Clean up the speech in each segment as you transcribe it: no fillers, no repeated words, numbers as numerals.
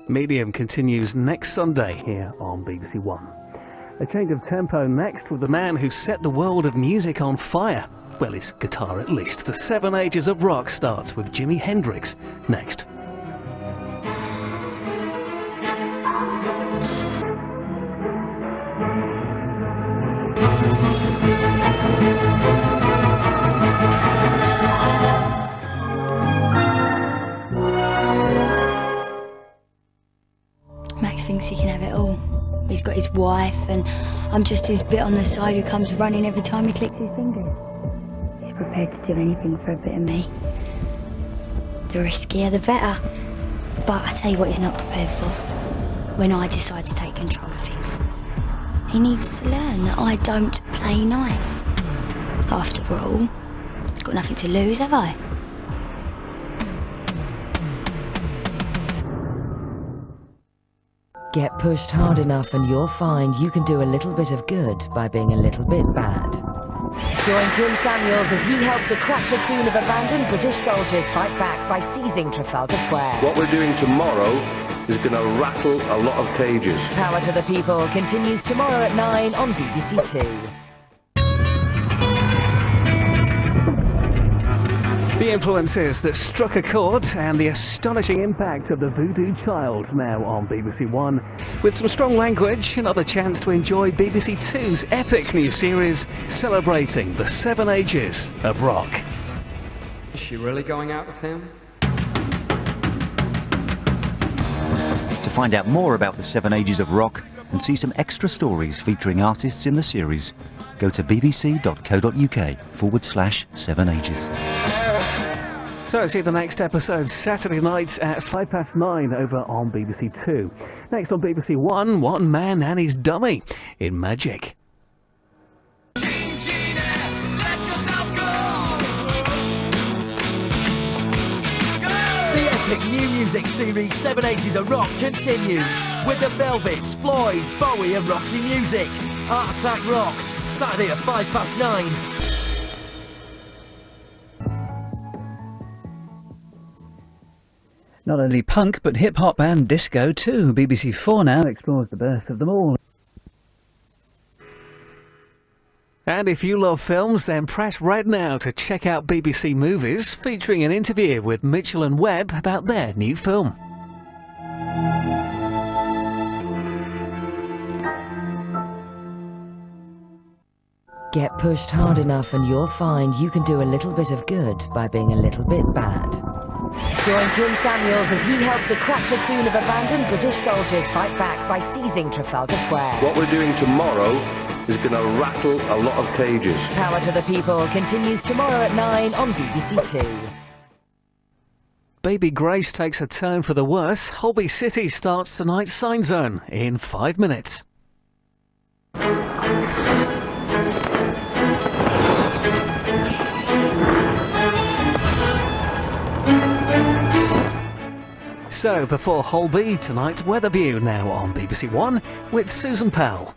Medium continues next Sunday here on BBC One. A change of tempo next with the man who set the world of music on fire. Well, his guitar at least. The 7 Ages of Rock starts with Jimi Hendrix next. Max thinks he can have it all. He's got his wife, and I'm just his bit on the side who comes running every time he clicks his fingers. He's prepared to do anything for a bit of me. The riskier, the better. But I tell you what he's not prepared for. When I decide to take control of things. He needs to learn that I don't play nice. After all, I've got nothing to lose, have I? Get pushed hard enough and you'll find you can do a little bit of good by being a little bit bad. Join Tim Samuels as he helps a crack platoon of abandoned British soldiers fight back by seizing Trafalgar Square. What we're doing tomorrow is going to rattle a lot of cages. Power to the People continues tomorrow at 9 on BBC Two. The influences that struck a chord and the astonishing impact of the Voodoo Child now on BBC One, with some strong language, another chance to enjoy BBC Two's epic new series celebrating the 7 Ages of Rock. Is she really going out with him? To find out more about the 7 Ages of Rock and see some extra stories featuring artists in the series, go to bbc.co.uk/7 Ages. So see the next episode Saturday night at 9:05 over on BBC Two. Next on BBC One, One Man and His Dummy in Magic. The epic new music series 7 Ages of Rock continues with the Velvets, Floyd, Bowie and Roxy Music. Art Attack Rock, Saturday at 9:05. Not only punk, but hip-hop and disco too. BBC 4 now explores the birth of them all. And if you love films, then press red now to check out BBC Movies, featuring an interview with Mitchell and Webb about their new film. Get pushed hard enough and you'll find you can do a little bit of good by being a little bit bad. Join Tim Samuels as he helps a crack platoon of abandoned British soldiers fight back by seizing Trafalgar Square. What we're doing tomorrow is going to rattle a lot of cages. Power to the People continues tomorrow at 9 on BBC Two. Baby Grace takes a turn for the worse. Holby City starts tonight's Sign Zone in 5 minutes. So, before Holby, tonight's Weatherview now on BBC One with Susan Powell.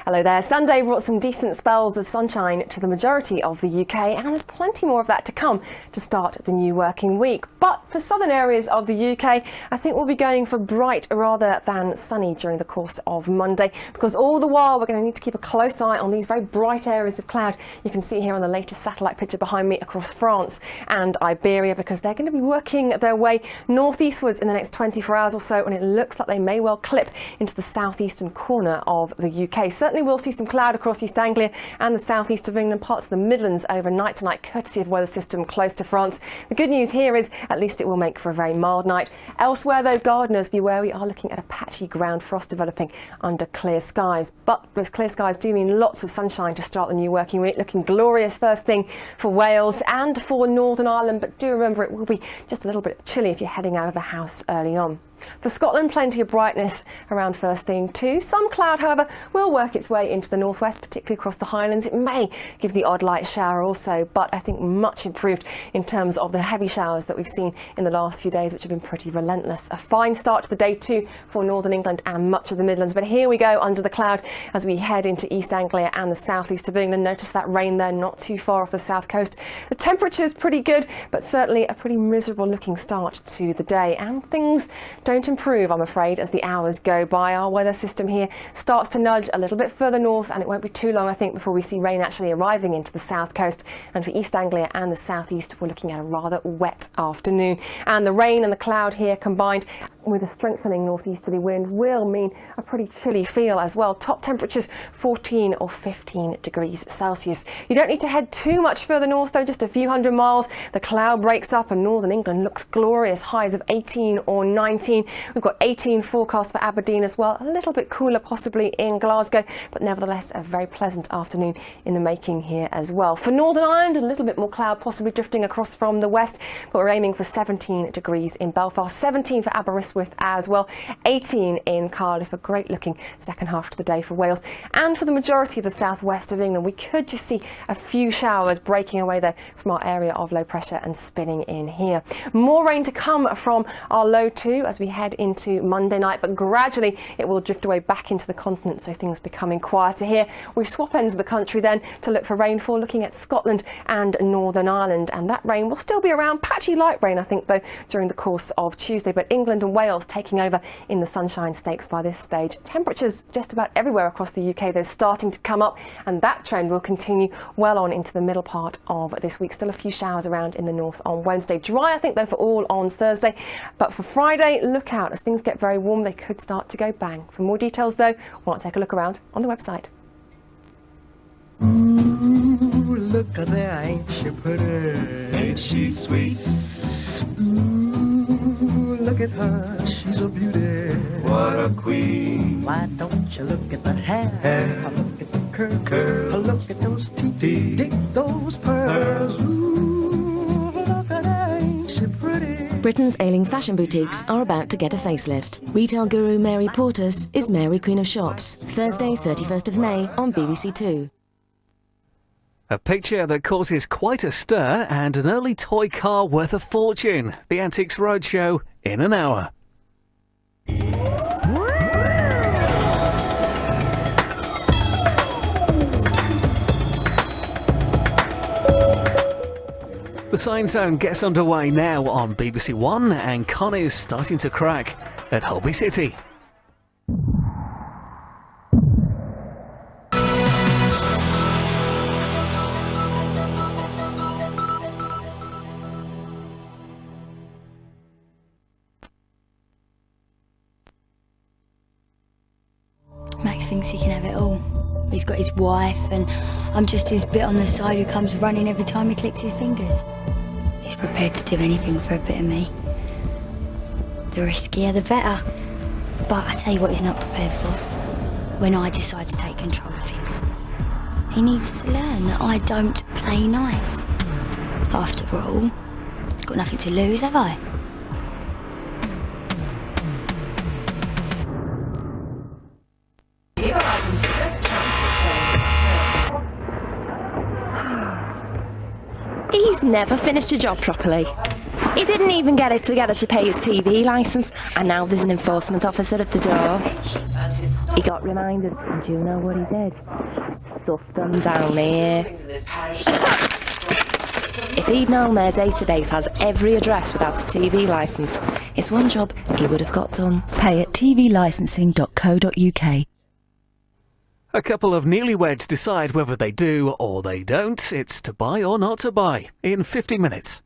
Hello there. Sunday brought some decent spells of sunshine to the majority of the UK, and there's plenty more of that to come to start the new working week. But for southern areas of the UK, I think we'll be going for bright rather than sunny during the course of Monday, because all the while we're going to need to keep a close eye on these very bright areas of cloud you can see here on the latest satellite picture behind me across France and Iberia, because they're going to be working their way northeastwards in the next 24 hours or so, and it looks like they may well clip into the southeastern corner of the UK. Certainly we'll see some cloud across East Anglia and the southeast of England, parts of the Midlands overnight tonight, courtesy of weather system close to France. The good news here is at least it will make for a very mild night. Elsewhere though, gardeners, beware, we are looking at a patchy ground frost developing under clear skies. But those clear skies do mean lots of sunshine to start the new working week, looking glorious first thing for Wales and for Northern Ireland. But do remember, it will be just a little bit chilly if you're heading out of the house early on. For Scotland, plenty of brightness around first thing too. Some cloud, however, will work its way into the northwest, particularly across the Highlands. It may give the odd light shower also, but I think much improved in terms of the heavy showers that we've seen in the last few days, which have been pretty relentless. A fine start to the day too for Northern England and much of the Midlands. But here we go under the cloud as we head into East Anglia and the southeast of England. Notice that rain there, not too far off the south coast. The temperature is pretty good, but certainly a pretty miserable looking start to the day, and things don't improve, I'm afraid, as the hours go by. Our weather system here starts to nudge a little bit further north, and it won't be too long, I think, before we see rain actually arriving into the south coast. And for East Anglia and the southeast, we're looking at a rather wet afternoon. And the rain and the cloud here combined with a strengthening northeasterly wind will mean a pretty chilly feel as well. Top temperatures 14 or 15 degrees Celsius. You don't need to head too much further north though, just a few hundred miles. The cloud breaks up and northern England looks glorious. Highs of 18 or 19. We've got 18 forecast for Aberdeen as well. A little bit cooler possibly in Glasgow, but nevertheless a very pleasant afternoon in the making here as well. For Northern Ireland, a little bit more cloud possibly drifting across from the west, but we're aiming for 17 degrees in Belfast, 17 for Aberystwyth as well, 18 in Cardiff. A great looking second half to the day for Wales. And for the majority of the southwest of England, we could just see a few showers breaking away there from our area of low pressure and spinning in here. More rain to come from our low 2 as we head into Monday night, but gradually it will drift away back into the continent, so things becoming quieter here. We swap ends of the country then to look for rainfall, looking at Scotland and Northern Ireland, and that rain will still be around. Patchy light rain, I think, though, during the course of Tuesday, but England and Wales taking over in the sunshine stakes by this stage. Temperatures just about everywhere across the UK, they're starting to come up, and that trend will continue well on into the middle part of this week. Still a few showers around in the north on Wednesday. Dry, I think, though, for all on Thursday, but for Friday, look out. As things get very warm, they could start to go bang. For more details, though, why not take a look around on the website. Ooh, look at there, ain't she pretty? Ain't she sweet? Ooh, look at her, she's a beauty. What a queen. Why don't you look at the hair? Look at the curls. Look at those teeth. Dig those pearls. Ooh, look at her, ain't she pretty? Britain's ailing fashion boutiques are about to get a facelift. Retail guru Mary Portas is Mary Queen of Shops. Thursday, 31st of May on BBC Two. A picture that causes quite a stir and an early toy car worth a fortune. The Antiques Roadshow in an hour. The Science Zone gets underway now on BBC One, and Connie's starting to crack at Holby City. Max thinks he can have it all. He's got his wife, and I'm just his bit on the side who comes running every time he clicks his fingers. He's prepared to do anything for a bit of me. The riskier, the better. But I tell you what he's not prepared for. When I decide to take control of things. He needs to learn that I don't play nice. After all, I've got nothing to lose, have I? He's never finished a job properly. He didn't even get it together to pay his TV licence, and now there's an enforcement officer at the door. He got reminded, and do you know what he did? Stuffed them down here. If he'd known their database has every address without a TV licence, it's one job he would have got done. Pay at tvlicensing.co.uk. A couple of newlyweds decide whether they do or they don't. It's to buy or not to buy in 50 minutes.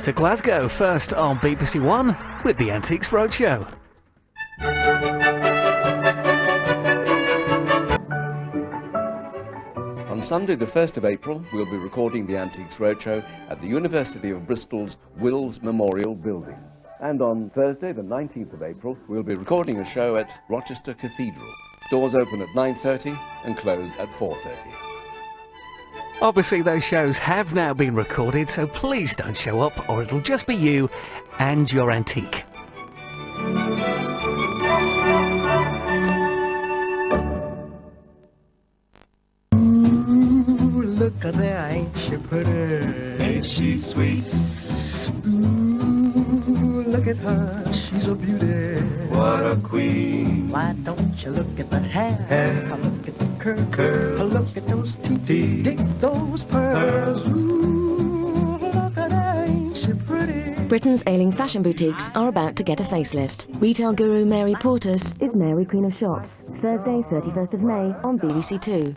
To Glasgow first on BBC One with the Antiques Roadshow. On Sunday the 1st of April, we'll be recording the Antiques Roadshow at the University of Bristol's Wills Memorial Building. And on Thursday the 19th of April, we'll be recording a show at Rochester Cathedral. Doors open at 9:30 and close at 4:30. Obviously those shows have now been recorded, so please don't show up or it'll just be you and your antique. Look at there, ain't she pretty? Ain't she sweet? Ooh, look at her, she's a beauty. What a queen. Why don't you look at the hair? Look at the curl. Look at those teeth. Dig those pearls. Ooh, look at her, ain't she pretty? Britain's ailing fashion boutiques are about to get a facelift. Retail guru Mary Portas is Mary Queen of Shops. Thursday, 31st of May on BBC Two.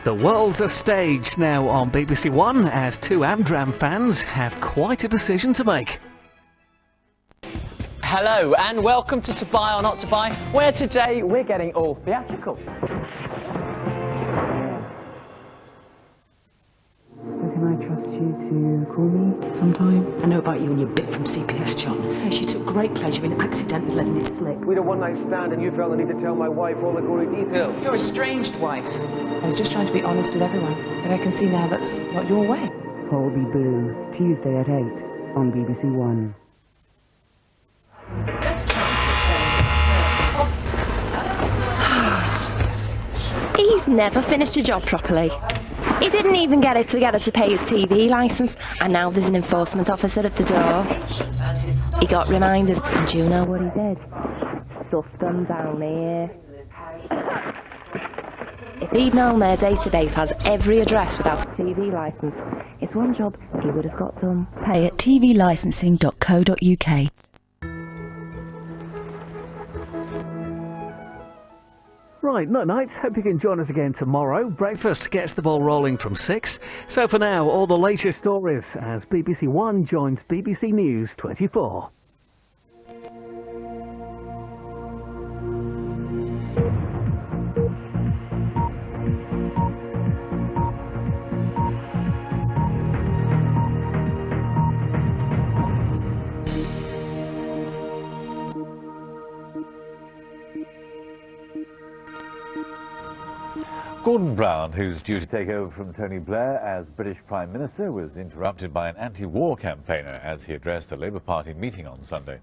The world's a stage now on BBC One as two Amdram fans have quite a decision to make. Hello and welcome to Buy or Not to Buy, where today we're getting all theatrical. Can I trust you to call me sometime? I know about you and your bit from CPS, John. She took great pleasure in accidentally letting it slip. We had a one-night stand and you felt the need to tell my wife all the gory details. Your estranged wife. I was just trying to be honest with everyone, but I can see now that's not your way. Holby Blue, Tuesday at 8 on BBC One. He's never finished a job properly. He didn't even get it together to pay his TV licence, and now there's an enforcement officer at the door. He got reminders, and do you know what he did? Stuffed them down here. If he'd known their database has every address without a TV licence, it's one job he would have got done. Pay at tvlicensing.co.uk. Right, night. Hope you can join us again tomorrow. Breakfast gets the ball rolling from 6. So for now, all the latest stories as BBC One joins BBC News 24. Gordon Brown, who's due to take over from Tony Blair as British Prime Minister, was interrupted by an anti-war campaigner as he addressed a Labour Party meeting on Sunday.